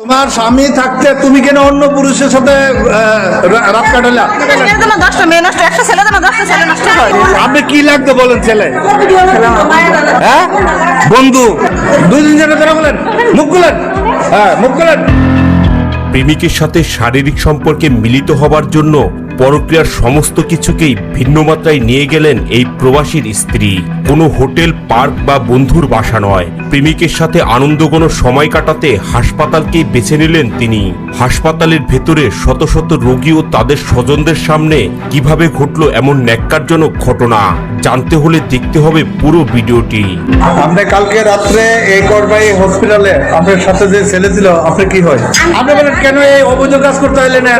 তোমার স্বামী থাকতে তুমি কেন অন্য পুরুষের সাথে রাত কাটালে? আপনি কি লাগতো বলেন ছেলে? হ্যাঁ বন্ধু, 2 দিন ধরে ধরে বলেন, মুখ খুলেন, হ্যাঁ মুখ খুলেন। প্রেমিকের সাথে শারীরিক সম্পর্কে মিলিত হবার জন্য পরক্রিয়ার সমস্ত কিছুকেই ভিন্ন মাত্রায় নিয়ে গেলেন এই প্রবাসীর স্ত্রী। কোনো হোটেল, পার্ক বা বন্ধুর বাসা নয়, প্রেমিকের সাথে আনন্দঘন সময় কাটাতে হাসপাতালকেই বেছে নিলেন তিনি। হাসপাতালের ভেতরে শত শত রোগী ও তাদের স্বজনদের সামনে কিভাবে ঘটলো এমন ন্যাক্কারজনক ঘটনা, জানতে হলে দেখতে হবে পুরো ভিডিওটি। আপনি কালকে রাত্রে এই করবাই হসপিটালে আপনার সাথে যে ছেলে ছিল, আপনার কি হয়? আপনি বলেন কেন এই অবৈধ কাজ করতে হইলে না?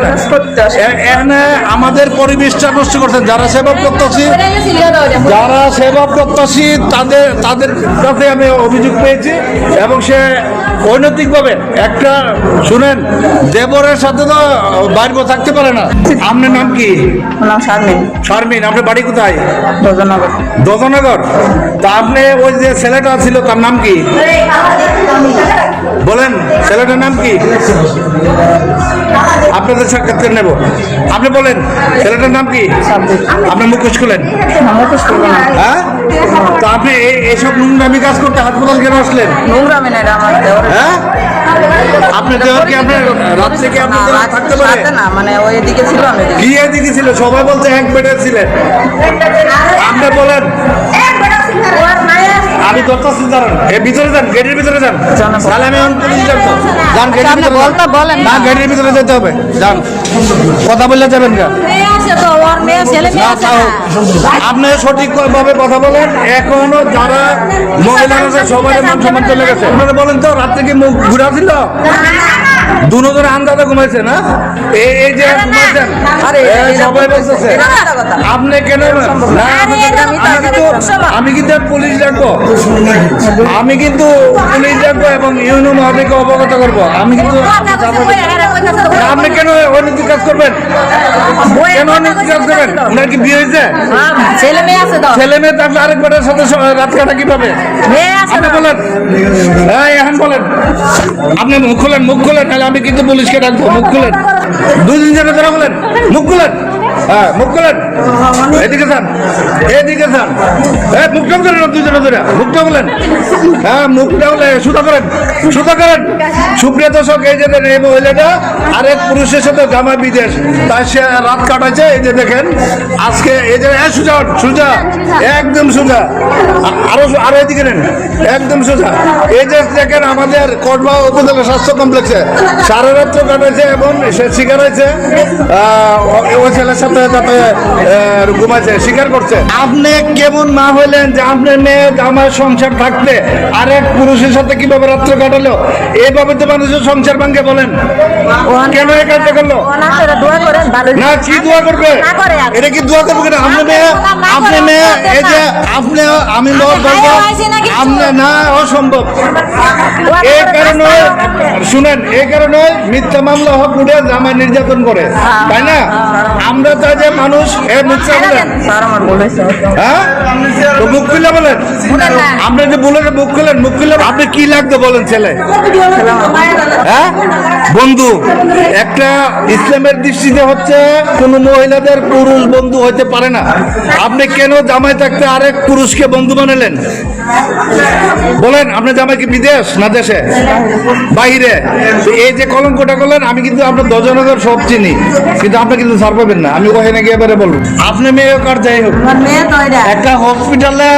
এখানে আমাদের পরিবেশটা নষ্ট করছেন। যারা সেবা প্রত্যাশী তাদের কাছে আমি অভিযোগ পেয়েছি, এবং সে অনৈতিকভাবে একটা, শুনেন, দেবরের সাথে তো বাইরে থাকতে পারে না। আপনার নাম কি? শারমিন। আপনার বাড়ি কোথায়? দজনগর। তা আপনি ওই যে ছেলেটা ছিল তার নাম কি বলেন? ছেলেটার নাম কি? আপনাদের সাক্ষাৎকার নেব। আপনি বলেন ছেলেটার নাম কি? আপনি মুখোশ খুলেন। হ্যাঁ, তো আপনি এইসব নোংরামি কাজ করতে হাসপাতাল কেন আসলেন? হ্যাঁ, আপনি দেওয়ার কি আপনার রাত থেকে আপনাদের থাকতে পারে না? মানে ওই এদিকে ছিল, কি এদিকে ছিল? সবাই বলতে এক বেডে ছিলেন। আপনি বলেন। আমি করতেছি, দাঁড়ান, এর ভিতরে যান, গেটের ভিতরে যান, তাহলে আমি পুলিশ ডাকবো। যান গেটের ভিতরে বলেন না, গেটের ভিতরে যেতে হবে, যান, কথা বললে যাবেন না। আপনি সঠিকভাবে কথা বলেন। এখনো যারা মহিলারা সবাই মান সম্মান চলে গেছে, আপনারা বলেন তো রাত থেকে মুখ ঘুরা ছিল? দুজনে আন্দাজে ঘুমাইছে না? এই যে ঘুমাইছেন, সবাই বলতেছে আপনি কেন না? আমি কিন্তু পুলিশ ডাকবো, এবং ইউনো মহাবিকে অবগত করবো। আমি কিন্তু আপনি কেন অনৈতিক কাজ করবেন? কেন অনৈতিক কাজ করবেন? আপনার কি বিয়ে হয়েছে? ছেলে মেয়ে থাকলে আরেক বেটার সাথে রাত কাটা কিভাবে? আপনি বলেন, এখন বলেন, আপনি মুখ খোলেন, তাহলে আমি কিন্তু পুলিশকে ডাকবো। মুখ খুলেন, 2 দিন ধরে বলেন, মুখ খুলেন, হ্যাঁ মুখ খুলেন, এদিকে যান, মুখটা করেন, 2 জন ধরে মুখটা বলেন, হ্যাঁ মুখটা বলে সুতা করেন। সুপ্রিয় দর্শক, এই যে এই মহিলাটা আরেক পুরুষের সাথে জামা বিদেশ, তাই সে রাত কাটাচ্ছে। এই যে দেখেন আজকে, এই যে সোজা, একদম সোজা, আরো এদিকে নেন, একদম সোজা। এই যে দেখেন আমাদের কোটবা উপজেলা স্বাস্থ্য কমপ্লেক্সে সারা রাত্র কাটাইছে, এবং সে শিকার হয়েছে ওই ছেলের সাথে যাতে ঘুমাইছে, স্বীকার করছে। আপনি কেমন মা হইলেন যে আপনার মেয়ে আমার সংসার থাকতে আরেক পুরুষের সাথে কিভাবে রাত্র কাটালো? এইভাবে তো মানুষের সংসার ভাঙ্গে। বলেন কেন এই কাজটা করলো? না, কি দোয়া করবে? এটা কি দোয়া করবে কিনা? আপনি মেয়ে, এই যে আপনি, আমি বলবো আপনি না, অসম্ভব। এই কারণে শুনেন, এই কারণে মিথ্যা মামলা হক উঠে জামাই নির্যাতন করে, তাই না? আমরা চাই যে মানুষ মিথ্যা বলেন, হ্যাঁ, তো মুখ খুলে বলেন। আপনি যে বলে মুখ খুলেন, আপনি কি লাগতো বলেন ছেলে? হ্যাঁ বন্ধু, একটা ইসলামের দৃষ্টিতে হচ্ছে কোন মহিলাদের পুরুষ বন্ধু হইতে পারে না। আপনি কেন জামাই থাকতে আরেক পুরুষকে বন্ধু বানালেন? বলেন, আপনার জামাই কি বিদেশ না দেশে? বাইরে। এই যে কলঙ্কটা করলেন, আমি কিন্তু আপনার দজনগর সব চিনি, কিন্তু আপনি কিন্তু ছাড় পাবেন না। আমি ওখানে গিয়ে এবারে বলুন, আপনি মেয়ে কার যাই হোক, একটা হসপিটালে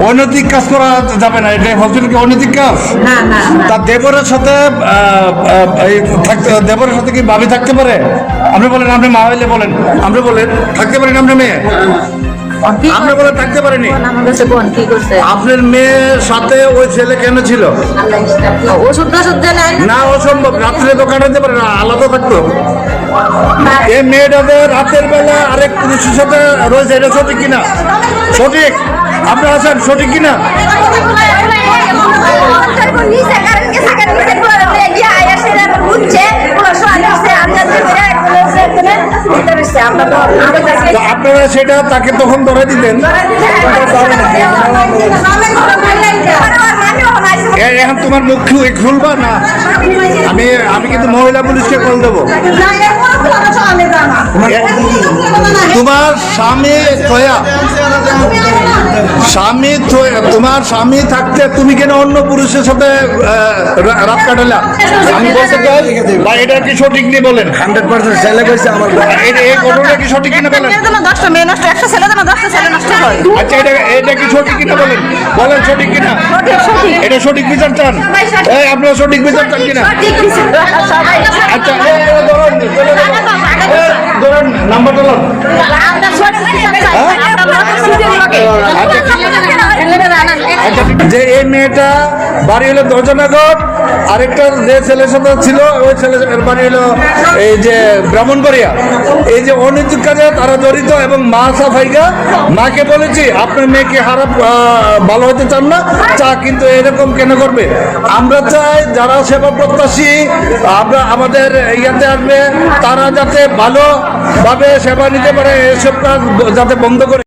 অনৈতিক কাজ করা যাবে না। এটা হসপিটাল অনৈতিক কাজ? তার দেবরের সাথে কি ভাবি থাকতে পারে? আপনি বলেন, আপনি মা হইলে বলেন, আপনি বলেন থাকতে পারেন আপনার মেয়ে? আপনি বলে থাকতে পারেনি? আপনার মেয়ের সাথে ওই ছেলে কেন ছিল? না, অসম্ভব। রাত্রে তো কাটাতে পারে না, আলাদা থাকতো। এই মেয়েটাদের রাতের বেলা আরেক পুরুষের সাথে রয়েছে, এটা সঠিক কিনা? সঠিক? আপনি আছেন সঠিক কিনা? আপনারা সেটা তাকে তখন ধরে দিতেন। এখন তোমার মুখ খুলবা না? আমি কিন্তু মহিলা পুলিশকে কল দেবো। তোমার স্বামী তোমার স্বামী থাকতে তুমি কেন অন্য পুরুষের সাথে রাত কাটালা? আমি বলতে চাই বা এটা কি সঠিক নেই বলেন? 100% ছেলে কইছে আমার এই ঘটনা কি সঠিক কিনা বলেন? আচ্ছা এটা কি সঠিক কিনা বলেন? বলেন সঠিক কিনা? এটা সঠিক বিচার চান? এই আপনারা সঠিক বিচার চান কিনা? আচ্ছা ধরুন নাম্বারটা লোন। যে এই মেয়েটা বাড়ি হলো দর্জনগর, আরেকটা যে ছেলের সাথে ছিল ওই ছেলের বাড়ি হলো এই যে ব্রাহ্মণবাড়িয়া। এই যে অনৈতিক কাজে তারা জড়িত এবং মা সাফাইকা মাকে বলেছি আপনার মেয়েকে ভালো হতে চান না চা, কিন্তু এরকম কেন করবে? আমরা চাই যারা সেবা প্রত্যাশী আমরা আমাদের ইয়াতে আসবে তারা যাতে ভালোভাবে সেবা নিতে পারে, এসব কাজ যাতে বন্ধ করে।